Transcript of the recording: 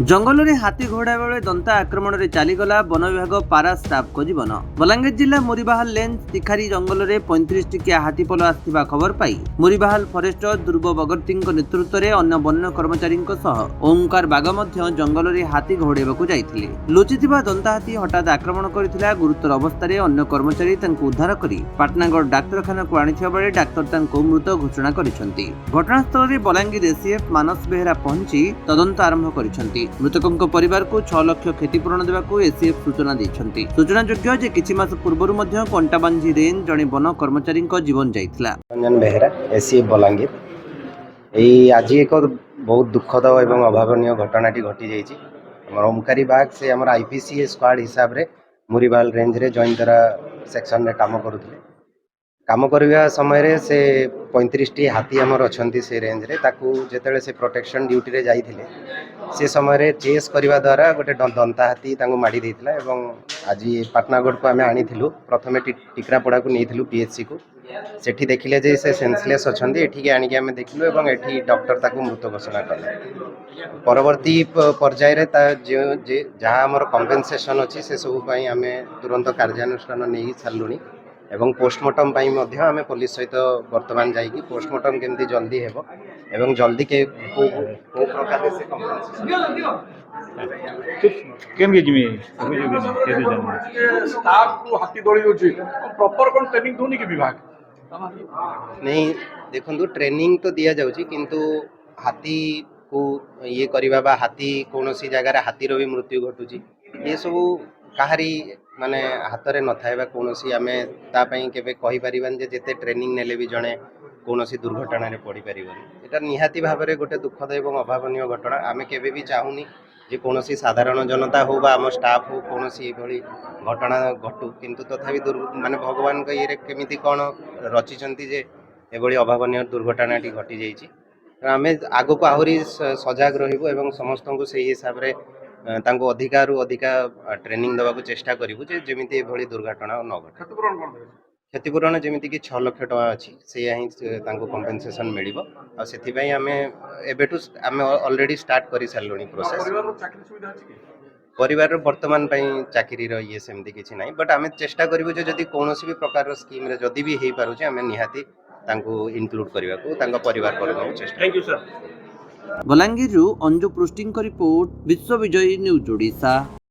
जंगल में हाथी घोड़ा बेले दंता आक्रमण में चलीगला वन विभाग पारा स्टाफ को जीवन। बलांगीर जिला मुरीबाहाल लेन तिखारी जंगल में 35 टिकिया हाथीपल आसथिबा खबर पाई मुरीबाहाल फरेस्टर ध्रुव बगर्ती नेतृत्व में अन्य वन कर्मचारी ओंकार बाग जंगल में हाथी घोड़ाइवाकू जाइथिले। लुचिथिबा दंता हाथी हठात आक्रमण करथिला। गुरुतर अवस्था अन्य कर्मचारी उद्धार कर पाटनागढ़ डाक्तरखाना को आनिथिबा बेले डाक्तर मृत घोषणा करिसेंति। घटनास्थल में बलांगीर एसीएफ मानस बेहेरा पहुंची तदंत आरंभ करिसेंति। मृतकों परिवार को 6 लाख क्षतिपूरण देवाक एसीएफ सूचना देइछंती। सूचनायोग्य जे किछि मास पूर्वरु मध्य कंटाबांझी रेंज जणे वन कर्मचारी जीवन जाइथिला। रंजन बेहेरा एसीएफ बलांगीर आज एक बहुत दुखद एवं अभावनीय घटनाटी घटी जाइछि। हमर ओमकारी बाग से हमर आईपीसी स्क्वाड हिसाब रे मुरीबाल रेंज रे जॉइंटरा सेक्शन रे काम करूथिले। काम करबा समय रे से 35 टी हाथी हमर अछंती से रेंज रे ताकू जेतेले से प्रोटेक्शन ड्यूटी रे जाइथिले से समय रे चेस करबा द्वारा गोटे दंता हाथी तांगु माडी देइथिला एवं आज पाटनागढ़ को आमे आनिथिलु। प्रथमे टिकरापड़ा को नेइथिलु पीएचसी को। सेठी देखिले जे से सेंसलेस अछंती। एठी के आनिके आमे देखिलु एवं एठी डॉक्टर ताकू मृत घोषणा करले। परवर्ती पर्याय रे ता जे जहाँ हमर कंपेंसेशन अछि से सब पई आमे तुरंत कार्यानुष्ठान नेइ छालुनी एवं पोस्टमार्टम पाई मध्य आमे पुलिस सहित वर्तमान जाइकी पोस्टमार्टम केमती जल्दी हेबो एवं जल्दी के को प्रकार से केमगे जिमी केदे जान स्टाफ को हाथी दौड़ी होची प्रॉपर कोन ट्रेनिंग दोनी के विभाग नहीं देखंतु ट्रेनिंग तो दिया जाउची किंतु हाथी को ये करिबा बा हाथी कोनोसी जगह रे हाथी रो भी मृत्यु घटुची ये सब काहारी माने हाथ रे न थाइबा कोनोसी आमे ता पई केबे कहि परिबान जे जेते ट्रेनिंग नेले भी जणे कोनोसी दुर्घटना रे पड़ी परिबन। एटा निहाती भाव रे गोटे दुखद एवं अभावनीय घटना। आमे केबे भी चाहुनी जे कोनोसी साधारण जनता हो बा हम स्टाफ हो कोनोसी एभली घटना घटू किंतु तथापि माने भगवान को ये केमिति कोन रचिचंती जे एभली अभावनीय दुर्घटनाटी घटी जाइछि। आमे आगो को आहुरी सजग रहिबो एवं समस्त को सही हिसाब रे तांको अधिकारु अधिका ट्रेनिंग देवा को चेष्टा करिवु जे जेमिति एभली दुर्घटना न घटे। क्षतिपूरण कोन देबे क्षतिपूरण जेमिति कि 6 लाख टका अछि से ही तांको कंपेंसेशन मिलिबो आ सेथि पई आमे एबेटु आमे ऑलरेडी स्टार्ट करि सारलोनी प्रोसेस। परिवार रो चाकरी सुविधा अछि कि परिवार वर्तमान पई चाकरी रो ये सेमति किछि नाही बट आमे चेष्टा करिवु जे जदि कोनोसी भी प्रकार रो स्कीम रे जदि भी हेइ पारुचे आमे निहाती तांको इनक्लूड करिवा को तांको परिवार करनो चेष्टा। Thank you sir. Balangir Anju पृष्टि रिपोर्ट विश्व विजयी न्यूज ओडिशा।